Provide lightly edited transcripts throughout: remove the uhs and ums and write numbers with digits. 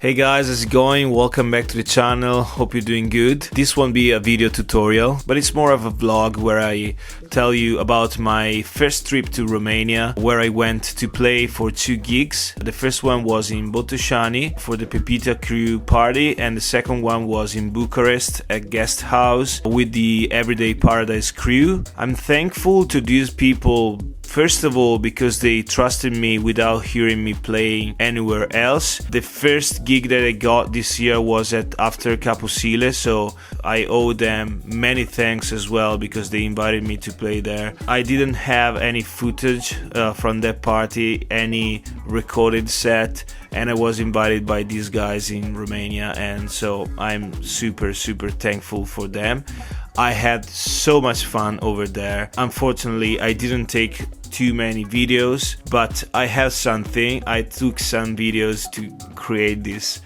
Hey guys, how's it going? Welcome back to the channel. Hope you're doing good. This won't be a video tutorial, but it's more of a vlog where I tell you about my first trip to Romania, where I went to play for 2 gigs. The first one was in Botosani for the Pepita crew party, and the second one was in Bucharest at Guesthouse with the Everyday Paradise crew. I'm thankful to these people, first of all, because they trusted me without hearing me playing anywhere else. The first gig that I got this year was at After Capusile, so I owe them many thanks as well because they invited me to play there. I didn't have any footage from that party, any recorded set, and I was invited by these guys in Romania, and so I'm super thankful for them. I had so much fun over there. Unfortunately, I didn't take too many videos, but I have something. I took some videos to create this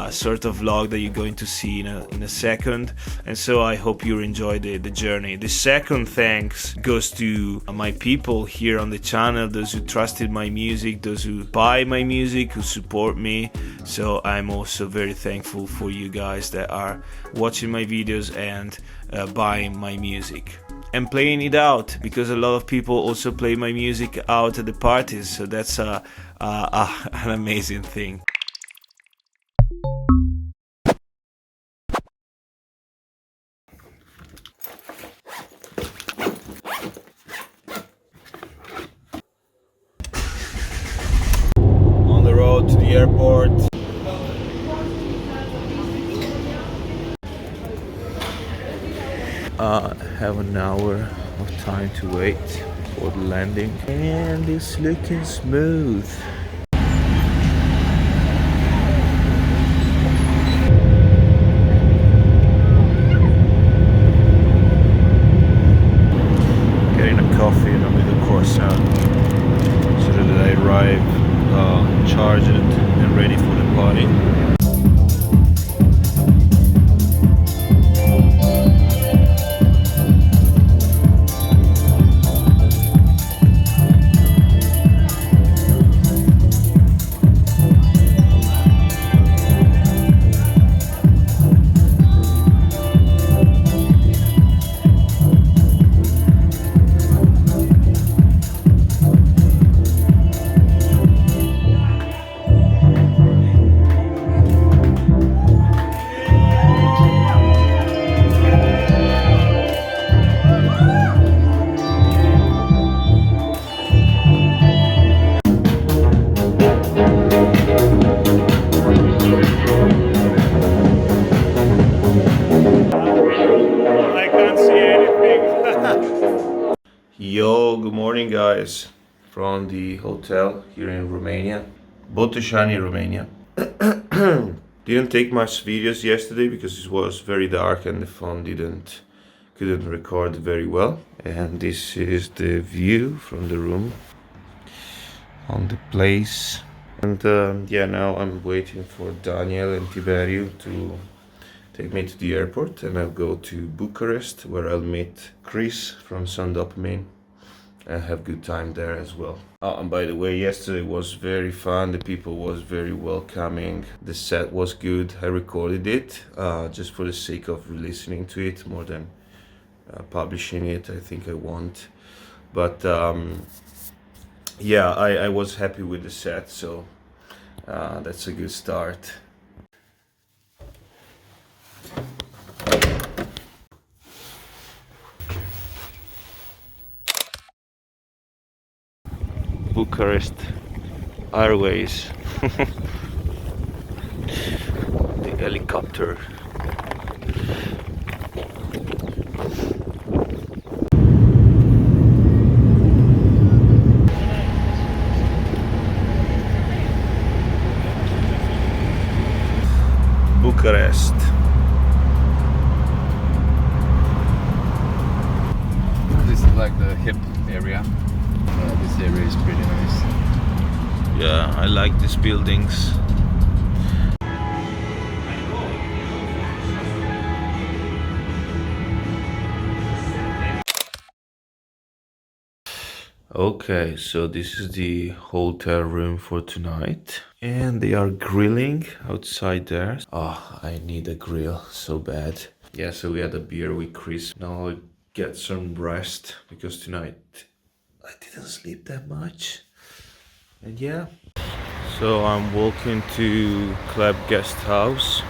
sort of vlog that you're going to see in a second, and so I hope you enjoy the journey. The second thanks goes to my people here on the channel, those who trusted my music, those who buy my music, who support me. So I'm also very thankful for you guys that are watching my videos and buying my music and playing it out, because a lot of people also play my music out at the parties, so that's an amazing thing. On the road to the airport. Have an hour of time to wait for the landing, and it's looking smooth. Getting a coffee and a little croissant so that I arrive charged and ready for the party. Yo, good morning guys, from the hotel here in Romania, Botosani, Romania. Didn't take much videos yesterday because it was very dark and the phone couldn't record very well. And this is the view from the room on the place. And yeah, now I'm waiting for Daniel and Tiberiu to take me to the airport, and I'll go to Bucharest where I'll meet Chris from Sun Dopamine and have good time there as well. And by the way, yesterday was very fun. The people was very welcoming. The set was good. I recorded it just for the sake of listening to it more than publishing it. I think I won't. But yeah, I was happy with the set, so that's a good start. Bucharest Airways. The helicopter. Bucharest. This is like the hip area. This area is pretty nice. Yeah, I like these buildings. Okay, so this is the hotel room for tonight. And they are grilling outside there. Oh, I need a grill so bad. Yeah, so we had a beer with Chris. Now I'll get some rest because tonight I didn't sleep that much. And yeah. So I'm walking to Club Guesthouse.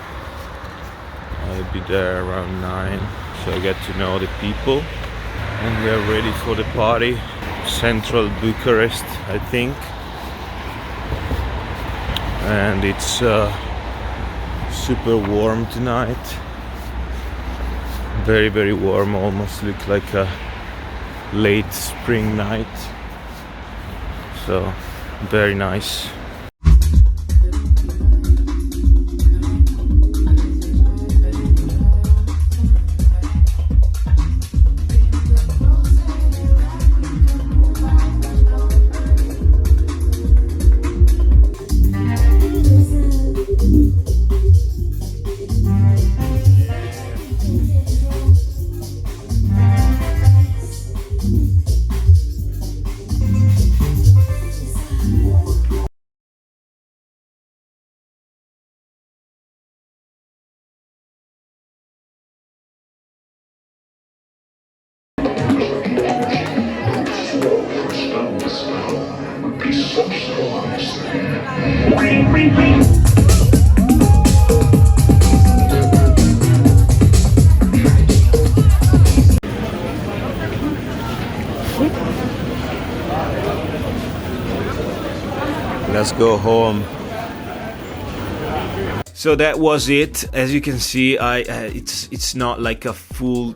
I'll be there around 9. So I get to know the people. And we are ready for the party. Central Bucharest, I think. And it's super warm tonight. Very, very warm, almost look like a late spring night. So, very nice. Let's go home. So that was it. As you can see, it's not like a full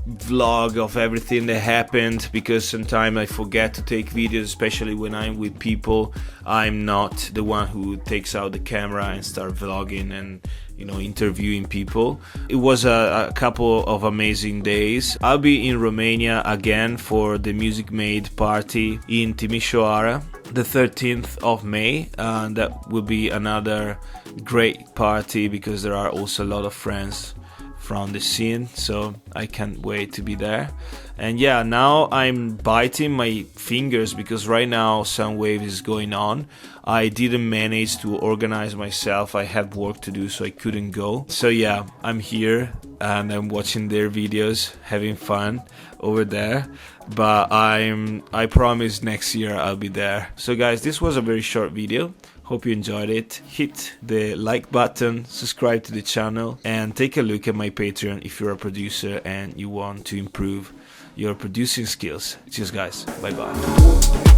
vlog of everything that happened, because sometimes I forget to take videos, especially when I'm with people. I'm not the one who takes out the camera and start vlogging and, you know, interviewing people. It was a couple of amazing days. I'll be in Romania again for the Music Made party in Timișoara the 13th of May, and that will be another great party because there are also a lot of friends from the scene, so I can't wait to be there. And yeah, now I'm biting my fingers because right now Soundwave is going on. I didn't manage to organize myself. I had work to do, so I couldn't go. So yeah, I'm here and I'm watching their videos, having fun over there. But I promise next year I'll be there. So guys, this was a very short video. Hope you enjoyed it. Hit the like button, subscribe to the channel, and take a look at my Patreon if you're a producer and you want to improve your producing skills. Cheers guys, bye bye.